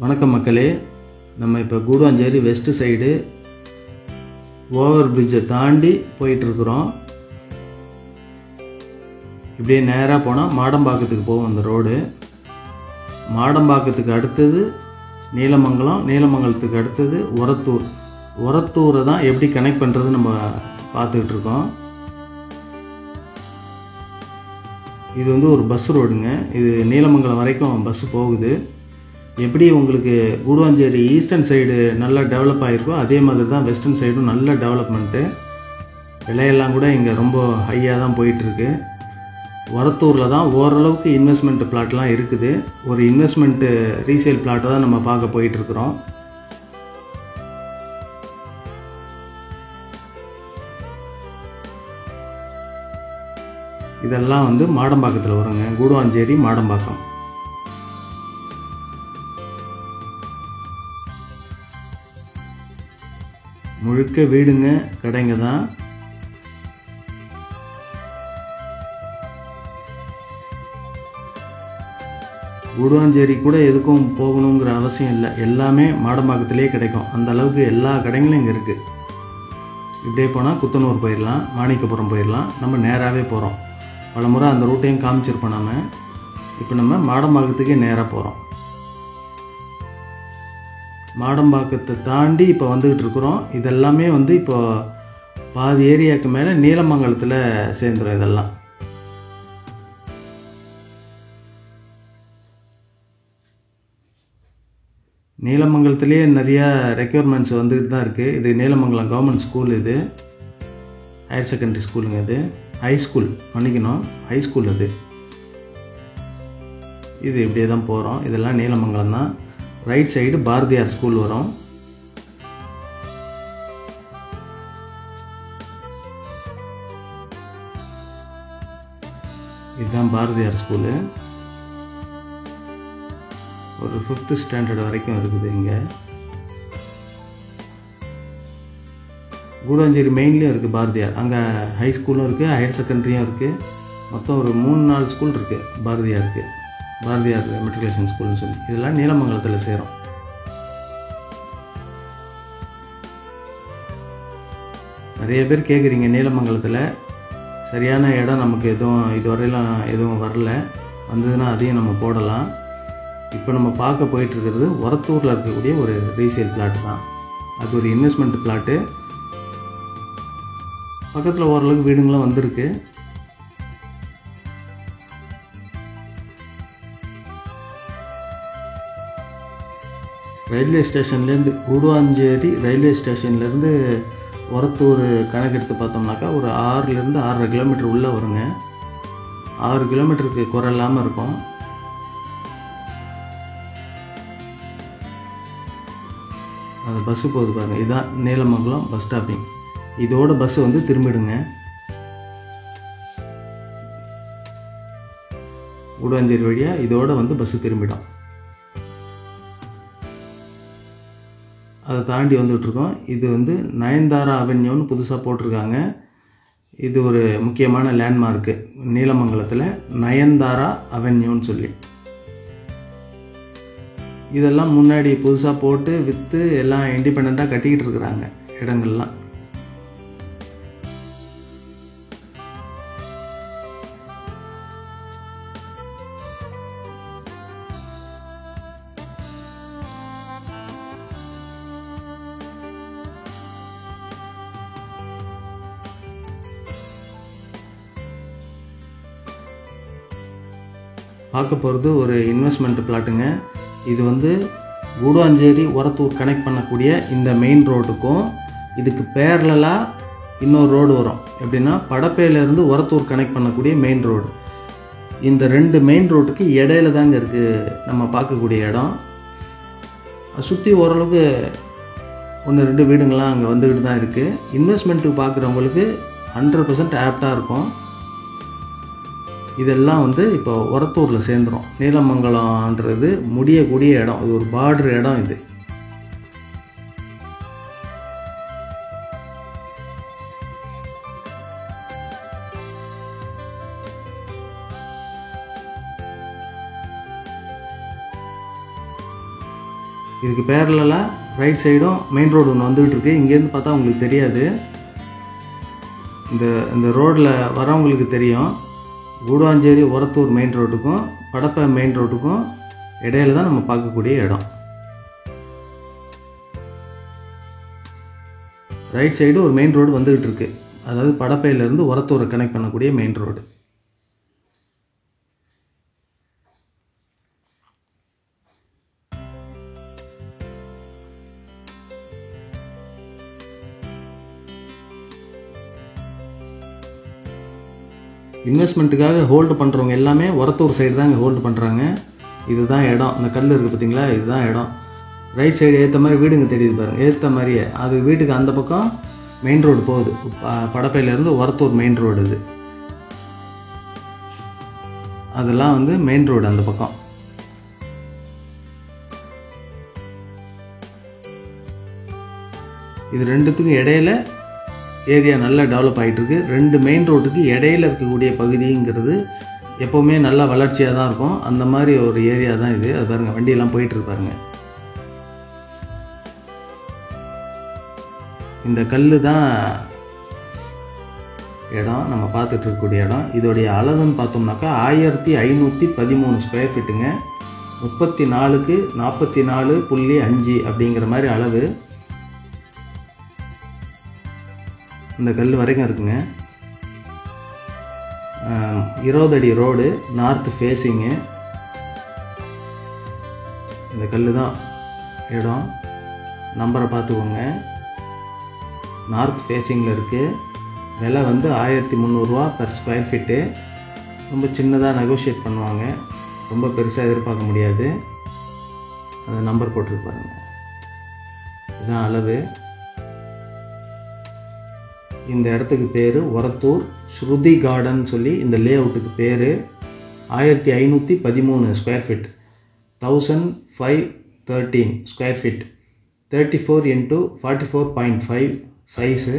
வணக்கம் மக்களே. நம்ம இப்போ கூடுவாஞ்சேரி வெஸ்ட் சைடு ஓவர் பிரிட்ஜை தாண்டி போயிட்டுருக்குறோம். இப்படியே நேராக போனால் மாடம்பாக்கத்துக்கு போகும் அந்த ரோடு. மாடம்பாக்கத்துக்கு அடுத்தது நீலமங்கலம், நீலமங்கலத்துக்கு அடுத்தது ஒரத்தூர். ஒரத்தூரை தான் எப்படி கனெக்ட் பண்ணுறது நம்ம பார்த்துக்கிட்டு இருக்கோம். இது வந்து ஒரு பஸ் ரோடுங்க. இது நீலமங்கலம் வரைக்கும் பஸ்ஸு போகுது. எப்படி உங்களுக்கு கூடுவாஞ்சேரி ஈஸ்டர்ன் சைடு நல்லா டெவலப் ஆகிருக்கோ அதே மாதிரி தான் வெஸ்டர்ன் சைடும் நல்ல டெவலப்மெண்ட்டு. விலையெல்லாம் கூட இங்கே ரொம்ப ஹையாக தான் போயிட்டுருக்கு. ஒரத்தூரில் தான் ஓரளவுக்கு இன்வெஸ்ட்மெண்ட் பிளாட்லாம் இருக்குது. ஒரு இன்வெஸ்ட்மெண்ட்டு ரீசேல் பிளாட்டை தான் நம்ம பார்க்க போயிட்டுருக்குறோம். இதெல்லாம் வந்து மாடம்பாக்கத்தில் வருங்க. கூடுவாஞ்சேரி மாடம்பாக்கம். முழுக்க வீடுங்க, கடைங்க தான். கூடுவாஞ்சேரி கூட எதுக்கும் போகணுங்கிற அவசியம் இல்லை. எல்லாமே மாடம்பாக்கத்திலே கிடைக்கும். அந்த அளவுக்கு எல்லா கடைங்களும் இங்கே இருக்குது. இப்படியே போனால் குத்தனூர் போயிடலாம், மாணிக்கப்புரம் போயிடலாம். நம்ம நேராகவே போகிறோம். பல முறை அந்த ரூட்டையும் காமிச்சிருப்போம் நம்ம. இப்போ நம்ம மாடம்பாக்கத்துக்கே நேராக போகிறோம். மாடம்பாக்கத்தை தாண்டி இப்போ வந்துக்கிட்டு இருக்கிறோம். இதெல்லாமே வந்து இப்போ பாதி ஏரியாவுக்கு மேலே நீலமங்கலத்தில் சேர்ந்துடும். இதெல்லாம் நீலமங்கலத்திலே நிறையா ரெக்யர்மெண்ட்ஸ் வந்துக்கிட்டு தான் இருக்குது. இது நீலமங்கலம் கவர்மெண்ட் ஸ்கூல். இது ஹையர் செகண்டரி ஸ்கூலுங்க. இது ஹை ஸ்கூல், மன்னிக்கணும், ஹை ஸ்கூல். இது இப்படியே தான் போகிறோம். இதெல்லாம் நீலமங்கலம் தான். ரைட் சைடு பாரதியார் ஸ்கூல் வரும். இதுதான் பாரதியார் ஸ்கூலு. ஒரு 5th ஸ்டாண்டர்ட் வரைக்கும் இருக்குது இங்கே. கூடுவாஞ்சேரி மெயின்லேயும் இருக்குது பாரதியார். அங்கே ஹை ஸ்கூலும் இருக்குது, ஹையர் செகண்டரியும் இருக்குது. மொத்தம் ஒரு 3-4 ஸ்கூல் இருக்குது பாரதியாருக்கு. பாரதியார் மெட்ரிகுலேஷன் ஸ்கூல்னு சொல்லி. இதெல்லாம் நீலமங்கலத்தில் சேரும். நிறைய பேர் கேட்குறீங்க, நீலமங்கலத்தில் சரியான இடம் நமக்கு எதுவும் இதுவரையிலும் எதுவும் வரல. வந்ததுன்னா அதையும் நம்ம போடலாம். இப்போ நம்ம பார்க்க போயிட்டுருக்கிறது ஒரத்தூரில் இருக்கக்கூடிய ஒரு ரீசேல் பிளாட்டு தான். அது ஒரு இன்வெஸ்ட்மெண்ட் பிளாட்டு. பக்கத்தில் ஓரளவுக்கு வீடுங்களும் வந்திருக்கு. ரயில்வே ஸ்டேஷன்லேருந்து, கூடுவாஞ்சேரி ரயில்வே ஸ்டேஷன்லேருந்து ஒரத்தூர் கணக்கெடுத்து பார்த்தோம்னாக்கா ஒரு 6லேருந்து 6.5 கிலோமீட்டர் உள்ளே வருங்க. 6 கிலோமீட்டருக்கு குறை இல்லாமல் இருக்கும். அது பஸ்ஸு போகுது பாருங்கள். இதுதான் நீலமங்கலம் பஸ் ஸ்டாப்பிங். இதோட பஸ்ஸு வந்து திரும்பிடுங்க. கூடுவாஞ்சேரி வழியாக இதோட வந்து பஸ்ஸு திரும்பிடும். அதை தாண்டி வந்துகிட்ருக்கோம். இது வந்து நயன்தாரா அவென்யூன்னு புதுசாக போட்டிருக்காங்க. இது ஒரு முக்கியமான லேண்ட்மார்க்கு நீலமங்கலத்தில், நயன்தாரா அவென்யூன்னு சொல்லி. இதெல்லாம் முன்னாடி புதுசாக போட்டு விற்று எல்லாம் இண்டிபெண்ட்டாக கட்டிக்கிட்டு இருக்கிறாங்க இடங்கள்லாம். பார்க்க போகிறது ஒரு இன்வெஸ்ட்மெண்ட் பிளாட்டுங்க. இது வந்து கூடுவாஞ்சேரி ஒரத்தூர் கனெக்ட் பண்ணக்கூடிய இந்த மெயின் ரோடுக்கும் இதுக்கு பேரலாக இன்னொரு ரோடு வரும். எப்படின்னா படப்பையிலேருந்து ஒரத்தூர் கனெக்ட் பண்ணக்கூடிய மெயின் ரோடு. இந்த 2 மெயின் ரோட்டுக்கு இடையில தாங்க இருக்குது நம்ம பார்க்கக்கூடிய இடம். சுற்றி ஓரளவுக்கு 1-2 வீடுங்கள்லாம் அங்கே வந்துக்கிட்டு தான் இருக்குது. இன்வெஸ்ட்மெண்ட்டுக்கு பார்க்குறவங்களுக்கு 100% ஆப்டாக இருக்கும். இதெல்லாம் வந்து இப்போ ஒரத்தூரில் சேர்ந்துடும். நீலமங்கலம்ன்றது முடியக்கூடிய இடம். இது ஒரு பார்டர் இடம். இது இதுக்கு பேரலாக ரைட் சைடும் மெயின் ரோடு ஒன்று வந்துக்கிட்டு இருக்குது. இங்கேருந்து பார்த்தா உங்களுக்கு தெரியாது, இந்த ரோடில் வரவங்களுக்கு தெரியும். கூடுவாஞ்சேரி ஒரத்தூர் மெயின் ரோட்டுக்கும் படப்பை மெயின் ரோட்டுக்கும் இடையில தான் நம்ம பார்க்கக்கூடிய இடம். ரைட் சைடு ஒரு மெயின் ரோடு வந்துக்கிட்டு இருக்கு, அதாவது படப்பையிலேருந்து ஒரத்தூரை கனெக்ட் பண்ணக்கூடிய மெயின் ரோடு. இன்வெஸ்ட்மெண்ட்டுக்காக ஹோல்டு பண்ணுறவங்க எல்லாமே ஒரத்தூர் சைடு தான் இங்கே ஹோல்டு பண்ணுறாங்க. இதுதான் இடம், இந்த கல் இருக்குது பார்த்தீங்களா, இதுதான் இடம். ரைட் சைடு ஏற்ற மாதிரி வீடுங்க தெரியுது பாருங்கள், ஏற்ற மாதிரியே அது வீட்டுக்கு அந்த பக்கம் மெயின் ரோடு போகுது. படப்பையிலேருந்து ஒரத்தூர் மெயின் ரோடு இது, அதெல்லாம் வந்து மெயின் ரோடு அந்த பக்கம். இது ரெண்டுத்துக்கும் இடையில ஏரியா நல்லா டெவலப் ஆகிட்டு இருக்கு. ரெண்டு மெயின் ரோட்டுக்கு இடையில இருக்கக்கூடிய பகுதிங்கிறது எப்போவுமே நல்லா வளர்ச்சியாக தான் இருக்கும். அந்த மாதிரி ஒரு ஏரியா தான் இது. அது பாருங்கள், வண்டியெல்லாம் போயிட்டு இருப்பாருங்க. இந்த கல் தான் இடம், நம்ம பார்த்துட்டு இருக்கக்கூடிய இடம். இதோடைய அளவுன்னு பார்த்தோம்னாக்கா 1513 ஸ்கொயர் ஃபீட்டுங்க. 34க்கு 44.5 அப்படிங்கிற மாதிரி அளவு இந்த கல் வரைக்கும் இருக்குங்க. 20 அடி ரோடு, நார்த் ஃபேஸிங்கு. இந்த கல் தான் இடம், நம்பரை பார்த்துக்கோங்க. நார்த் ஃபேஸிங்கில் இருக்குது. விலை வந்து 1300 ரூபா பெர் ஸ்கொயர் ஃபீட்டு. ரொம்ப சின்னதாக நெகோஷியேட் பண்ணுவாங்க, ரொம்ப பெருசாக எதிர்பார்க்க முடியாது. அந்த நம்பர் போட்டிருப்பாருங்க. இதுதான் அளவு. இந்த இடத்துக்கு பேர் ஒரத்தூர் ஸ்ருதி கார்டன் சொல்லி இந்த லே அவுட்டுக்கு பேர். 1513 square feet, 1513 square feet, 34 × 44.5 size,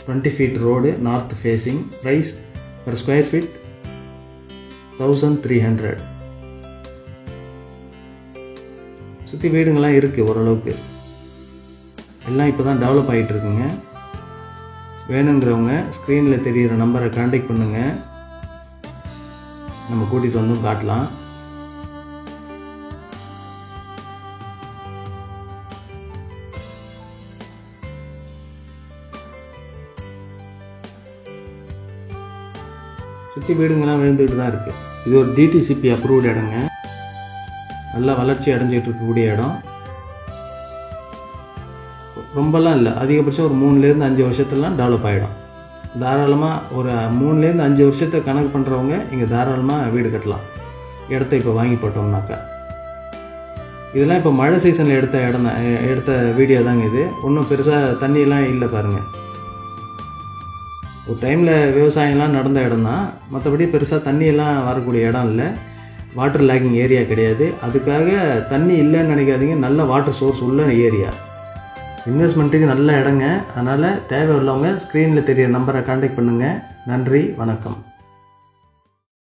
20 feet road, north facing. Price per square feet 1300. சுற்றி வீடுங்கள்லாம் இருக்குது ஓரளவுக்கு, எல்லாம் இப்போ தான் டெவலப் ஆகிட்டு இருக்குங்க. வேணுங்கிறவங்க ஸ்க்ரீனில் தெரிகிற நம்பரை கான்டாக்ட் பண்ணுங்கள், நம்ம கூட்டிகிட்டு வந்தும் காட்டலாம். சுற்றி வீடுங்கள்லாம் விழுந்துக்கிட்டு தான் இருக்குது. இது ஒரு டிடிசிபி அப்ரூவ்டு இடங்க, நல்லா வளர்ச்சி அடைஞ்சிட்டு இருக்கக்கூடிய இடம். ரொம்பலாம் இல்லை, அதிகபட்சம் ஒரு 3லேருந்து 5 வருஷத்துலாம் டெவலப் ஆகிடும். தாராளமாக ஒரு 3லேருந்து 5 வருஷத்தை கணக்கு பண்ணுறவங்க இங்கே தாராளமாக வீடு கட்டலாம், இடத்த இப்போ வாங்கி போட்டோம்னாக்கா. இதெல்லாம் இப்போ மழை சீசனில் எடுத்த வீடியோ தாங்க இது. ஒன்றும் பெருசாக தண்ணியெல்லாம் இல்லை பாருங்கள். ஒரு டைமில் விவசாயம்லாம் நடந்த இடம் தான், மற்றபடி பெருசாக தண்ணியெல்லாம் வரக்கூடிய இடம் இல்லை. வாட்டர் லேக்கிங் ஏரியா கிடையாது. அதுக்காக தண்ணி இல்லைன்னு நினைக்காதீங்க, நல்ல வாட்டர் சோர்ஸ் உள்ள ஏரியா. இன்வெஸ்ட்மெண்ட்டுக்கு நல்ல இடங்க. அதனால் தேவை உள்ளவங்க ஸ்க்ரீனில் தெரிகிற நம்பரை கான்டாக்ட் பண்ணுங்கள். நன்றி, வணக்கம்.